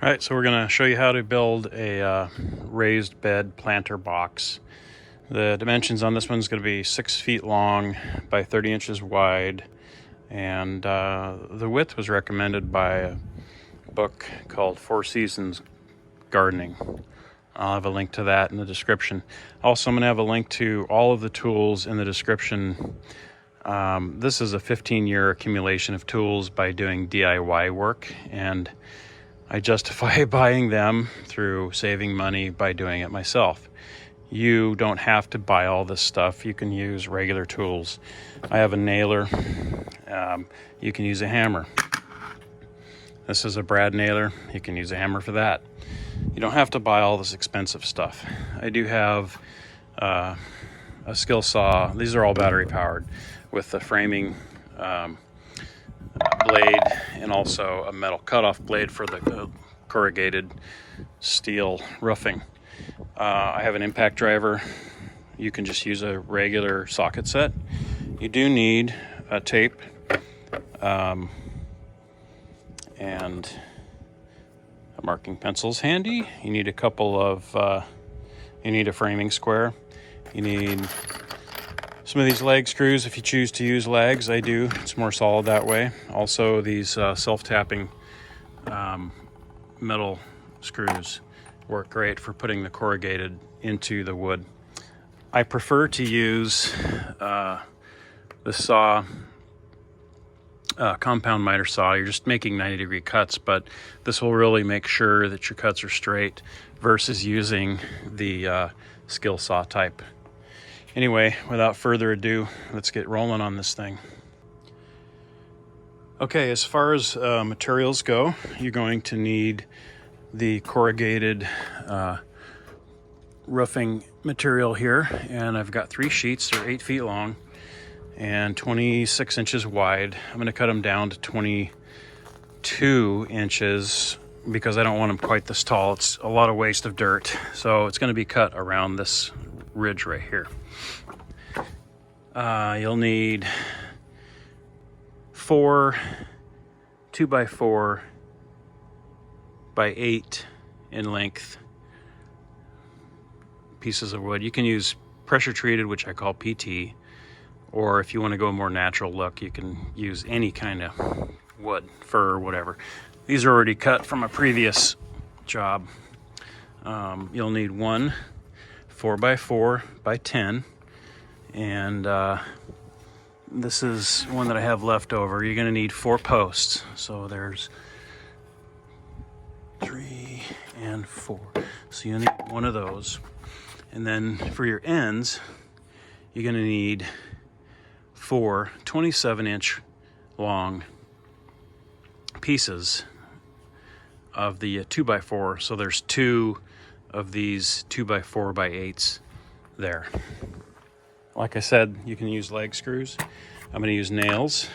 All right, so we're going to show you how to build a raised bed planter box. The dimensions on this one is going to be 6 feet long by 30 inches wide, and the width was recommended by a book called 4 Seasons Gardening. I'll have a link to that in the description. Also, I'm going to have a link to all of the tools in the description. This is a 15-year accumulation of tools by doing DIY work, and I justify buying them through saving money by doing it myself. You don't have to buy all this stuff. You can use regular tools. I have a nailer. You can use a hammer. This is a brad nailer. You can use a hammer for that. You don't have to buy all this expensive stuff. I do have a skill saw. These are all battery powered with the framing blade and also a metal cutoff blade for the corrugated steel roofing. I have an impact driver. You can just use a regular socket set. You do need a tape and marking pencils handy. You need a couple of you need a framing square. You need some of these leg screws if you choose to use legs. I do. It's more solid that way. Also, these self-tapping metal screws work great for putting the corrugated into the wood. I prefer to use the saw, compound miter saw. You're just making 90-degree cuts, but this will really make sure that your cuts are straight versus using the skill saw type. Anyway, without further ado, let's get rolling on this thing. Okay, as far as materials go, you're going to need the corrugated roofing material here, and I've got 3 sheets. They're 8 feet long and 26 inches wide. I'm going to cut them down to 22 inches because I don't want them quite this tall. It's a lot of waste of dirt, so it's going to be cut around this ridge right here. You'll need 4 2x4 by 8 in length pieces of wood. You can use pressure treated, which I call PT, or if you want to go a more natural look, you can use any kind of wood, fir, whatever. These are already cut from a previous job. You'll need one 4x4 by 10, and this is one that I have left over. You're going to need 4 posts, so there's 3 and 4, so you'll need one of those. And then for your ends, you're going to need 4 27-inch long pieces of the 2x4, so there's 2 of these 2x4 by 8s there. Like I said, you can use leg screws. I'm going to use nails.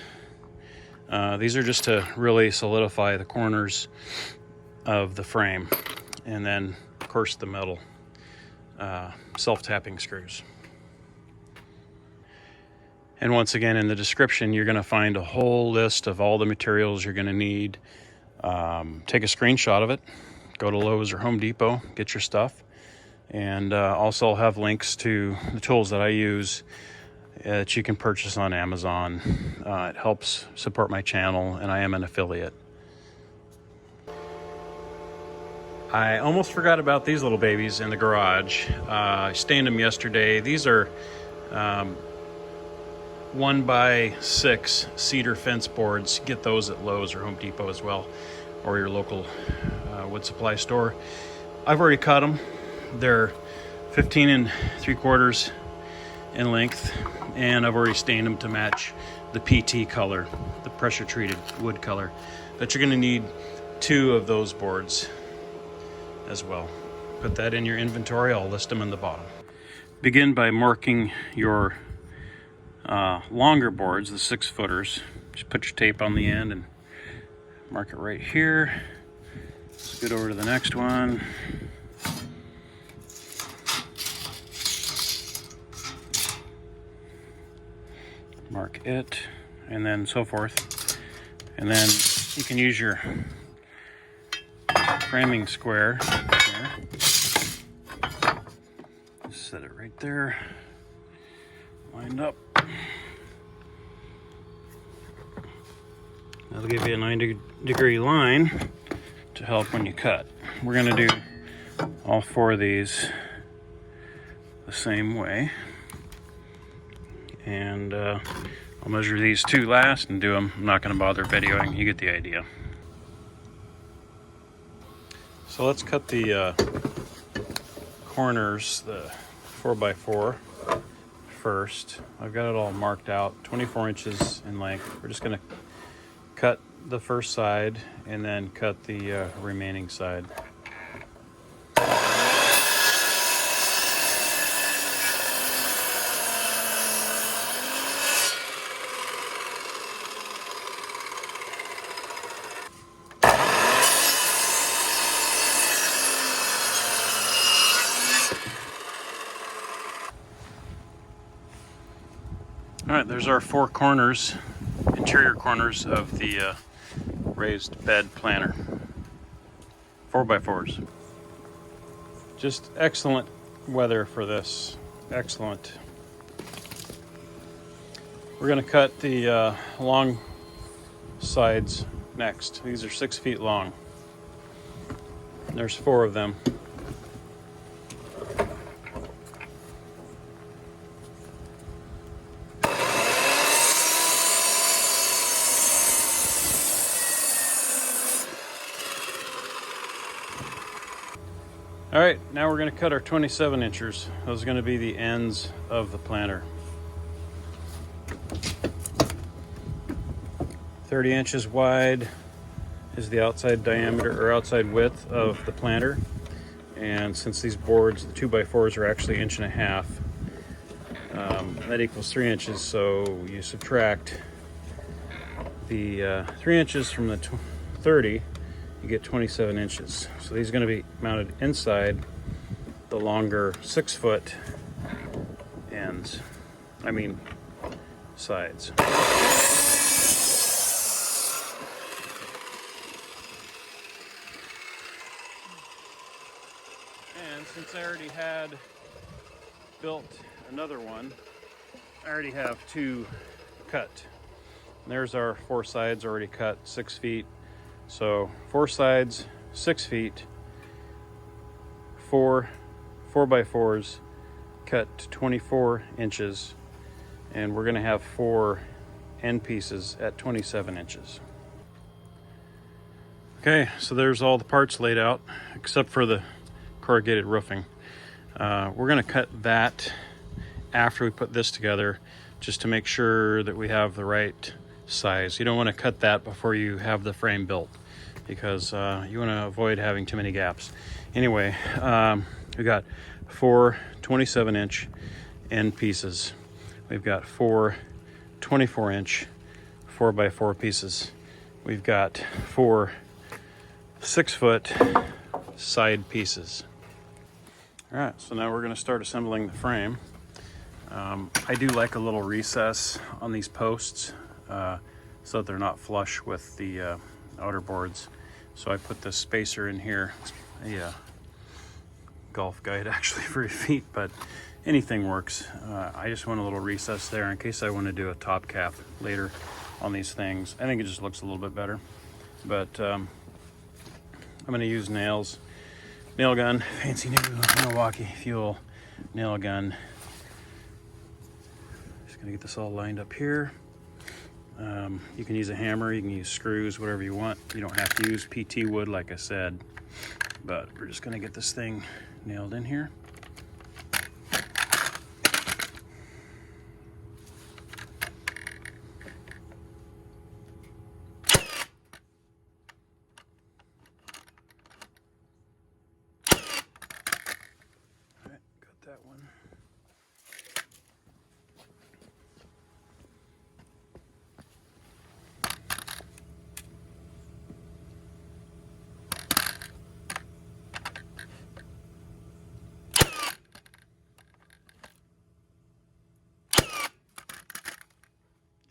These are just to really solidify the corners of the frame, and then of course the metal self-tapping screws. And once again, in the description, you're going to find a whole list of all the materials you're going to need. Take a screenshot of it. Go to Lowe's or Home Depot, get your stuff. And also I'll have links to the tools that I use that you can purchase on Amazon. It helps support my channel, and I am an affiliate. I almost forgot about these little babies in the garage. I stained them yesterday. These are 1x6 Cedar Fence boards. Get those at Lowe's or Home Depot as well, or your local wood supply store. I've already cut them. They're 15 3/4 in length, and I've already stained them to match the PT color, the pressure treated wood color. But you're going to need 2 of those boards as well. Put that in your inventory. I'll list them in the bottom. Begin by marking your longer boards, the 6-footers. Just put your tape on the end and mark it right here. Let's get over to the next one. Mark it, and then so forth. And then you can use your framing square here. Just set it right there, lined up. That'll give you a 90-degree line to help when you cut. We're going to do all 4 of these the same way. And I'll measure these 2 last and do them. I'm not going to bother videoing. You get the idea. So let's cut the corners, the 4x4 first. I've got it all marked out, 24 inches in length. We're just going to cut the first side and then cut the remaining side. All right, there's our 4 corners, interior corners of the raised bed planter. 4x4s. Just excellent weather for this. Excellent. We're going to cut the long sides next. These are 6 feet long. There's 4 of them. All right, now we're going to cut our 27 inchers. Those are going to be the ends of the planter. 30 inches wide is the outside diameter or outside width of the planter. And since these boards, the 2x4s, are actually 1.5 inches, that equals 3 inches. So you subtract the 3 inches from the 30, you get 27 inches. So these are going to be mounted inside the longer 6-foot ends. Sides. And since I already had built another one, I already have 2 cut. And there's our 4 sides already cut, 6 feet. So 4 sides, 6 feet, 4 4x4s cut to 24 inches, and we're going to have 4 end pieces at 27 inches. Okay, so there's all the parts laid out except for the corrugated roofing. We're going to cut that after we put this together, just to make sure that we have the right size. You don't want to cut that before you have the frame built, because you want to avoid having too many gaps. Anyway, we got 4 27-inch end pieces. We've got 4 24-inch 4x4 pieces. We've got 4 6-foot side pieces. All right, so now we're going to start assembling the frame. I do like a little recess on these posts so that they're not flush with the outer boards. So I put this spacer in here. It's a golf guide actually for your feet, but anything works. I just want a little recess there in case I want to do a top cap later on these things. I think it just looks a little bit better. But I'm going to use nails. Nail gun, fancy new Milwaukee Fuel nail gun. Just going to get this all lined up here. You can use a hammer, you can use screws, whatever you want. You don't have to use PT wood like I said, but we're just going to get this thing nailed in here. Alright, got that one.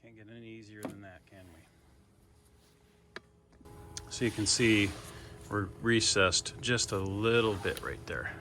Can't get any easier than that, can we? So you can see we're recessed just a little bit right there.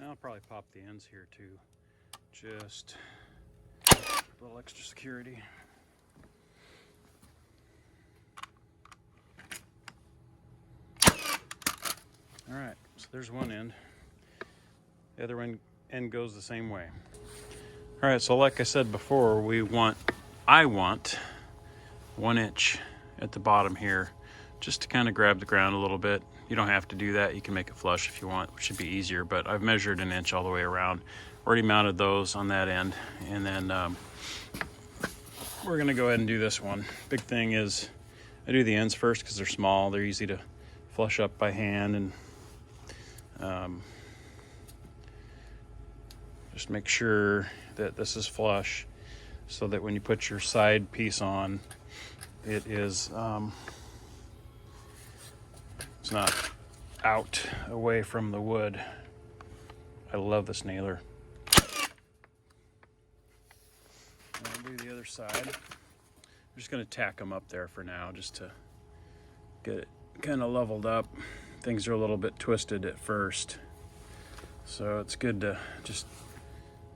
I'll probably pop the ends here too, just a little extra security. All right, so there's one end. The other end goes the same way. All right, so like I said before, I want 1 inch at the bottom here, just to kind of grab the ground a little bit. You don't have to do that. You can make it flush if you want, which should be easier, but I've measured 1 inch all the way around. Already mounted those on that end, and then we're gonna go ahead and do this one. Big thing is I do the ends first because they're small. They're easy to flush up by hand, and just make sure that this is flush so that when you put your side piece on, it is it's not out away from the wood. I love this nailer. I'll do the other side. I'm just going to tack them up there for now, just to get it kind of leveled up. Things are a little bit twisted at first, so it's good to just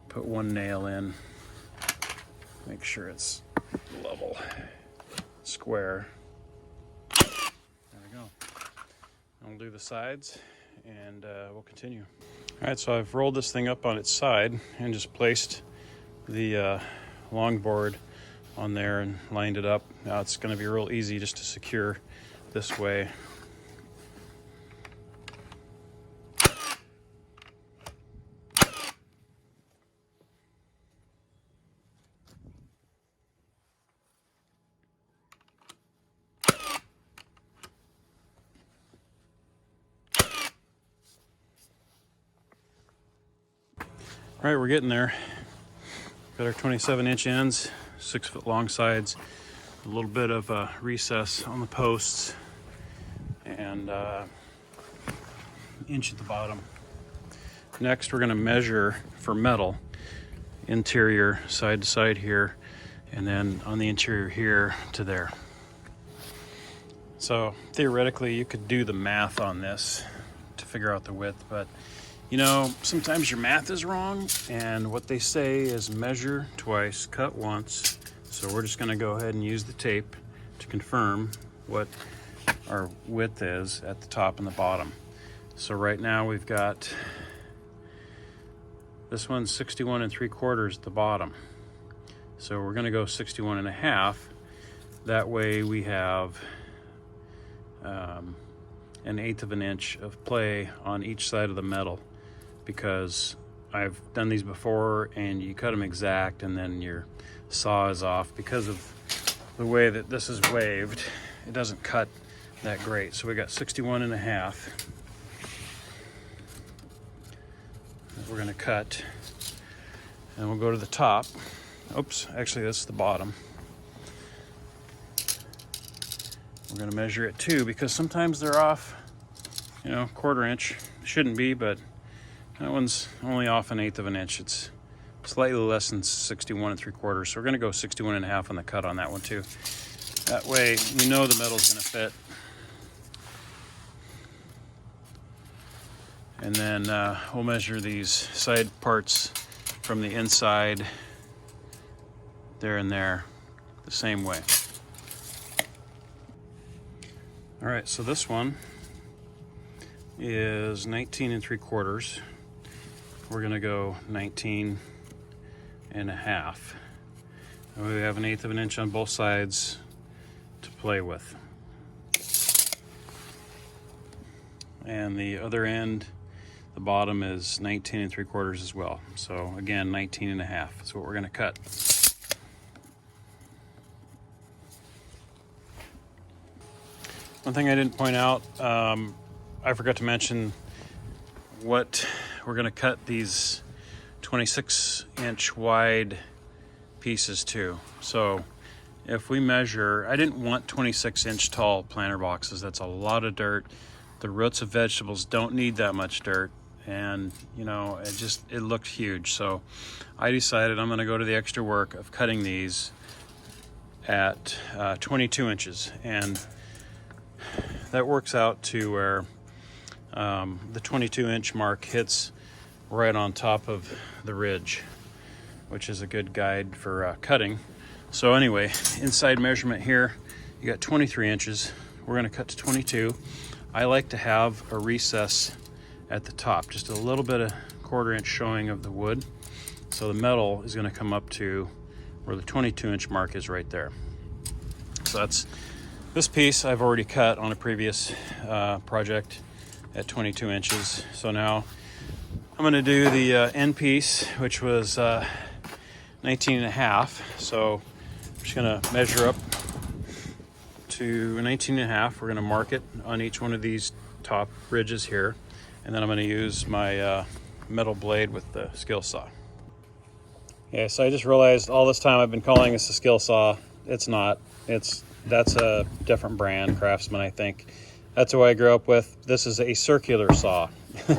put one nail in, make sure it's level, square. There we go. I'll do the sides, and we'll continue. All right, so I've rolled this thing up on its side and just placed the longboard on there and lined it up. Now it's going to be real easy just to secure this way. All right, we're getting there. Got our 27-inch ends, 6-foot long sides, a little bit of a recess on the posts, and inch at the bottom. Next, we're going to measure for metal, interior side to side here, and then on the interior here to there. So theoretically, you could do the math on this to figure out the width, but you know, sometimes your math is wrong, and what they say is measure twice, cut once. So we're just gonna go ahead and use the tape to confirm what our width is at the top and the bottom. So right now we've got, this one's 61 3/4 at the bottom. So we're gonna go 61 1/2. That way we have 1/8 of an inch of play on each side of the metal, because I've done these before and you cut them exact and then your saw is off. Because of the way that this is waved, it doesn't cut that great. So we got 61 1/2 that we're gonna cut, and we'll go to the top. Oops, actually this is the bottom. We're gonna measure it too, because sometimes they're off, you know, 1/4 inch. Shouldn't be, but that one's only off 1/8 of an inch. It's slightly less than 61 3/4. So we're gonna go 61 1/2 on the cut on that one too. That way we know the metal's gonna fit. And then we'll measure these side parts from the inside, there and there, the same way. All right, so this one is 19 3/4. We're gonna go 19 1/2. And we have 1/8 of an inch on both sides to play with. And the other end, the bottom, is 19 3/4 as well. So again, 19 1/2 is what we're gonna cut. One thing I didn't point out, I forgot to mention what we're going to cut these 26-inch wide pieces to. So if we measure, I didn't want 26-inch tall planter boxes. That's a lot of dirt. The roots of vegetables don't need that much dirt, and you know, it looked huge. So I decided I'm going to go to the extra work of cutting these at 22 inches, and that works out to where the 22-inch mark hits right on top of the ridge, which is a good guide for cutting. So anyway, inside measurement here, you got 23 inches. We're going to cut to 22. I like to have a recess at the top, just a little bit of 1/4 inch showing of the wood. So the metal is going to come up to where the 22-inch mark is right there. So that's this piece I've already cut on a previous project at 22 inches. So now I'm going to do the end piece, which was 19.5. So I'm just going to measure up to 19.5. We're going to mark it on each one of these top ridges here, and then I'm going to use my metal blade with the skill saw. Yeah, so I just realized all this time I've been calling this a skill saw. It's not. That's a different brand, Craftsman, I think. That's what I grew up with. This is a circular saw.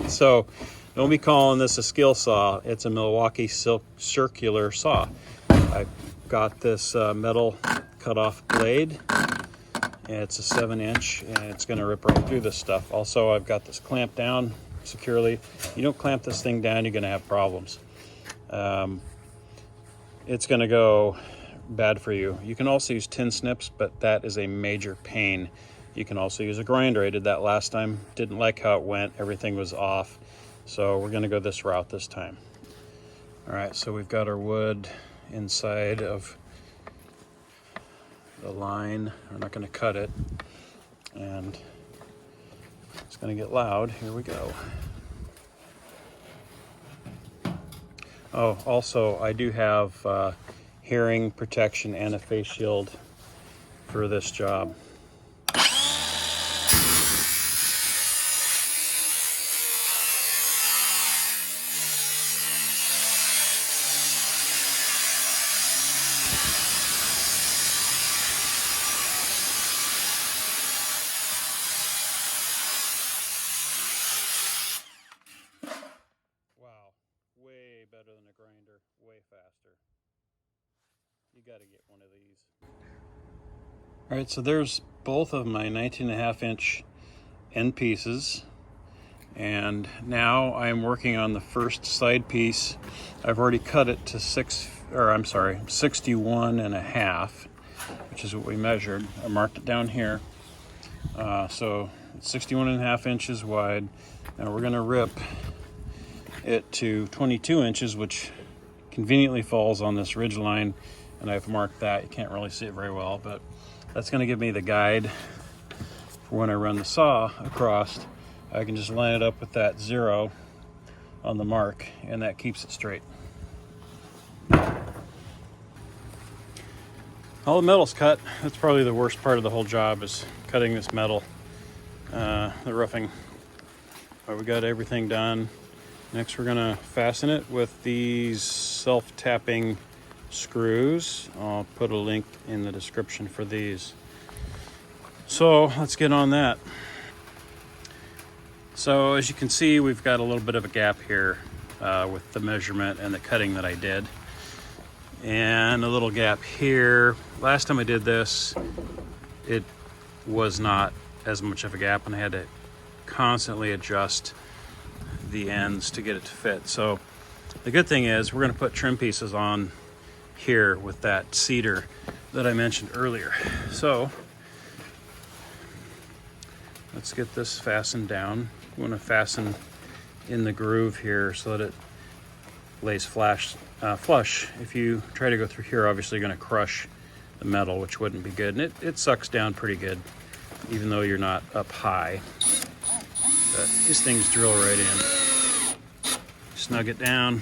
So don't be calling this a skill saw. It's a Milwaukee circular saw. I've got this metal cut-off blade, and it's a 7-inch, and it's going to rip right through this stuff. Also, I've got this clamped down securely. You don't clamp this thing down, you're going to have problems. It's going to go bad for you. You can also use tin snips, but that is a major pain. You can also use a grinder. I did that last time. Didn't like how it went. Everything was off. So we're going to go this route this time. All right, so we've got our wood inside of the line. We're not going to cut it, and it's going to get loud. Here we go. Oh, also I do have hearing protection and a face shield for this job. Wow, way better than a grinder, way faster. You got to get one of these. All right, so there's both of my 19.5-inch end pieces, and now I'm working on the first side piece. I've already cut it to 61.5, which is what we measured. I marked it down here. So it's 61.5 inches wide. Now we're going to rip it to 22 inches, which conveniently falls on this ridge line, and I've marked that. You can't really see it very well, but that's going to give me the guide for when I run the saw across. I can just line it up with that 0 on the mark, and that keeps it straight. All the metal's cut. That's probably the worst part of the whole job, is cutting this metal, the roofing. But we got everything done. Next, we're gonna fasten it with these self-tapping screws. I'll put a link in the description for these. So let's get on that. So as you can see, we've got a little bit of a gap here with the measurement and the cutting that I did, and a little gap here. Last time I did this, it was not as much of a gap, and I had to constantly adjust the ends to get it to fit. So the good thing is we're going to put trim pieces on here with that cedar that I mentioned earlier. So let's get this fastened down. We want to fasten in the groove here so that it lays flush. If you try to go through here, obviously you're going to crush the metal, which wouldn't be good, and it sucks down pretty good even though you're not up high. But these things drill right in. Snug it down,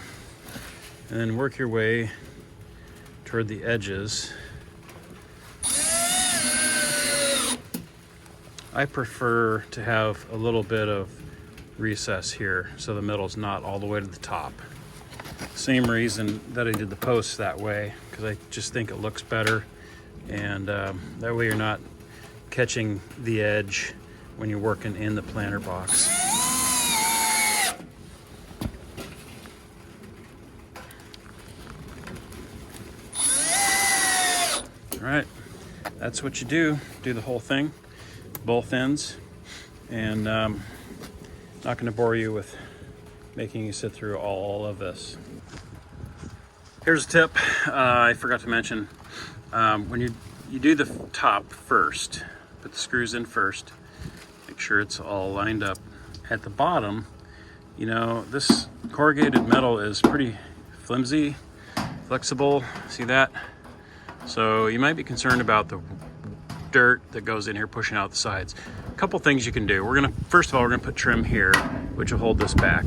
and then work your way toward the edges. I prefer to have a little bit of recess here so the metal's not all the way to the top. Same reason that I did the posts that way, because I just think it looks better, and that way you're not catching the edge when you're working in the planter box. All right, that's what you do the whole thing, both ends, and not going to bore you with making you sit through all of this. Here's a tip I forgot to mention. When you do the top first, put the screws in first, make sure it's all lined up. At the bottom, you know, this corrugated metal is pretty flimsy, flexible, see that? So you might be concerned about the dirt that goes in here pushing out the sides. A couple things you can do. First of all, we're gonna put trim here, which will hold this back.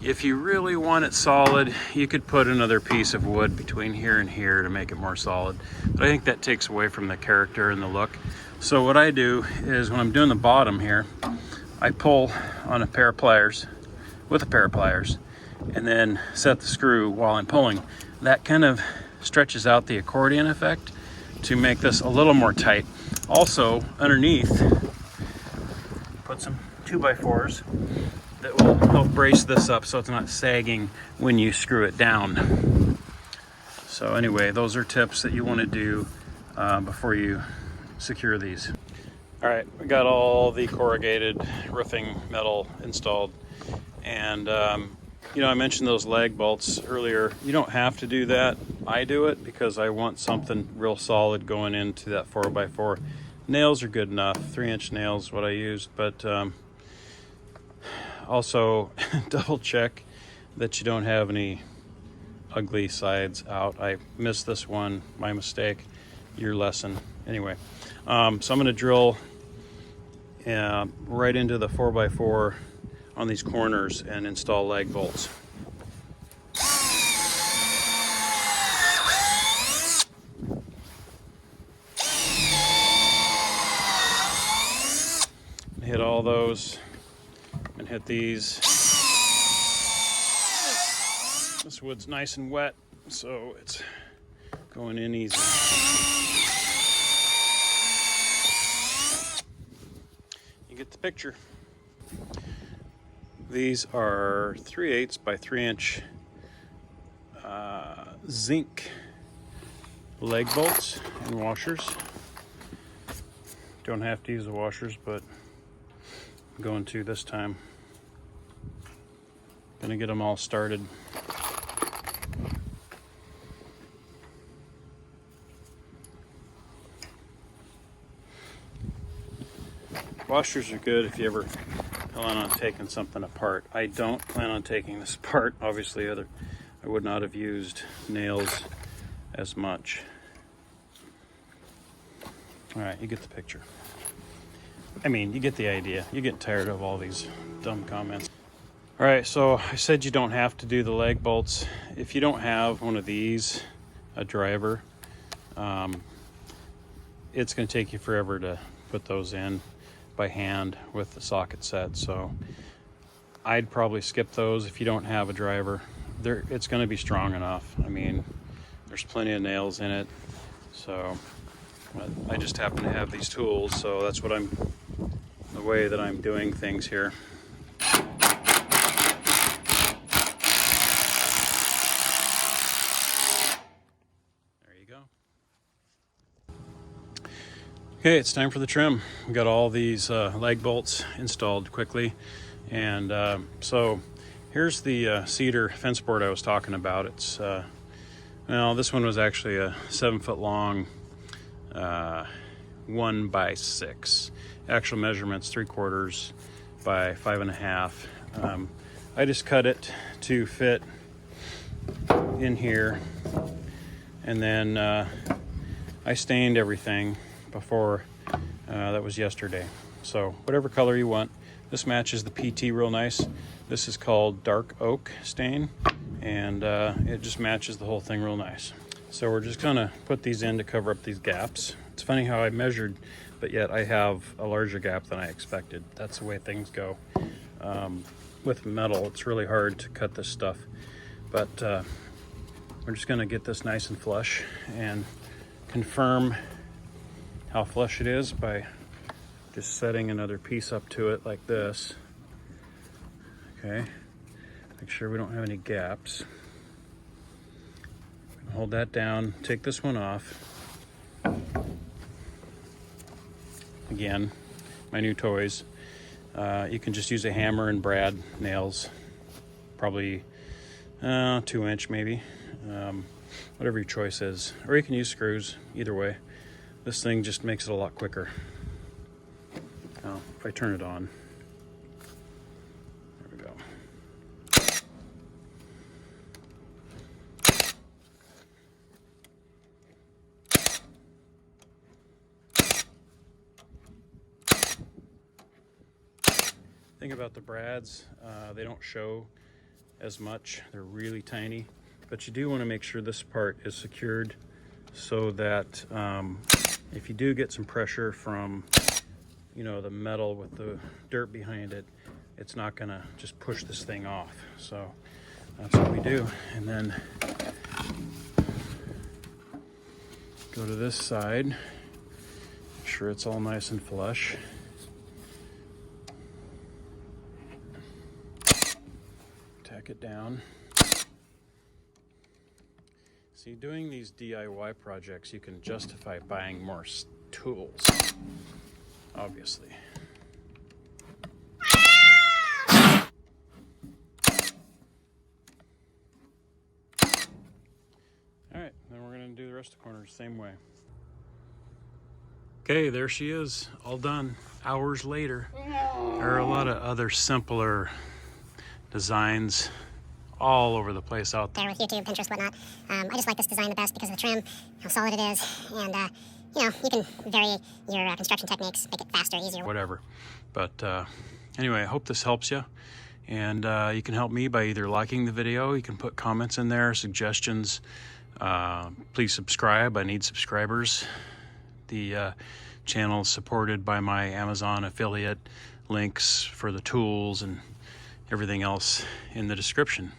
If you really want it solid, you could put another piece of wood between here and here to make it more solid. But I think that takes away from the character and the look. So what I do is when I'm doing the bottom here, I pull on a pair of pliers, with a pair of pliers, and then set the screw while I'm pulling. That kind of stretches out the accordion effect to make this a little more tight. Also, underneath, put some 2x4s that will help brace this up so it's not sagging when you screw it down. So anyway, those are tips that you want to do before you secure these. All right, we got all the corrugated roofing metal installed, and you know, I mentioned those lag bolts earlier. You don't have to do that. I do it because I want something real solid going into that 4x4. Nails are good enough. 3-inch nails what I used, but also double check that you don't have any ugly sides out. I missed this one, my mistake, your lesson. Anyway, so I'm gonna drill right into the 4x4 on these corners and install lag bolts. Hit all those and hit these. This wood's nice and wet, so it's going in easy. You get the picture. These are 3/8 by 3-inch zinc leg bolts and washers. Don't have to use the washers, but I'm going to this time. Gonna get them all started. Washers are good if you ever plan on taking something apart. I don't plan on taking this apart. Obviously, I would not have used nails as much. All right, you get the picture. I mean, you get the idea. You get tired of all these dumb comments. All right, so I said you don't have to do the lag bolts. If you don't have one of these, a driver, it's gonna take you forever to put those in by hand with the socket set. So I'd probably skip those if you don't have a driver. It's gonna be strong enough. I mean, there's plenty of nails in it. So I just happen to have these tools, so that's what the way that I'm doing things here. There you go. Okay, it's time for the trim. We got all these lag bolts installed quickly, and so here's the cedar fence board I was talking about. It's well, this one was actually a 7-foot long 1x6. Actual measurements 3/4 by 5.5. I just cut it to fit in here, and then I stained everything before. That was yesterday. So whatever color you want. This matches the PT real nice. This is called dark oak stain, and it just matches the whole thing real nice. So we're just gonna put these in to cover up these gaps. It's funny how I measured, but yet I have a larger gap than I expected. That's the way things go. With metal, it's really hard to cut this stuff, but we're just gonna get this nice and flush and confirm how flush it is by just setting another piece up to it like this. Okay, make sure we don't have any gaps. Hold that down, take this one off. Again, my new toys. You can just use a hammer and brad nails, probably 2-inch maybe, whatever your choice is. Or you can use screws, either way. This thing just makes it a lot quicker. Now, if I turn it on, there we go. Thing about the brads, they don't show as much. They're really tiny, but you do want to make sure this part is secured so that if you do get some pressure from, you know, the metal with the dirt behind it, it's not gonna just push this thing off. So that's what we do. And then go to this side, make sure it's all nice and flush. Tack it down. See, doing these DIY projects, you can justify buying more tools, obviously. All right, then we're gonna do the rest of the corners the same way. Okay, there she is, all done. Hours later. There are a lot of other simpler designs all over the place out there with YouTube, Pinterest, whatnot. I just like this design the best because of the trim, how solid it is, and you know, you can vary your construction techniques, make it faster, easier. Whatever. But anyway, I hope this helps you. And you can help me by either liking the video, you can put comments in there, suggestions. Please subscribe, I need subscribers. The channel is supported by my Amazon affiliate links for the tools and everything else in the description.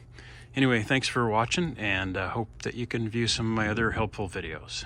Anyway, thanks for watching, and hope that you can view some of my other helpful videos.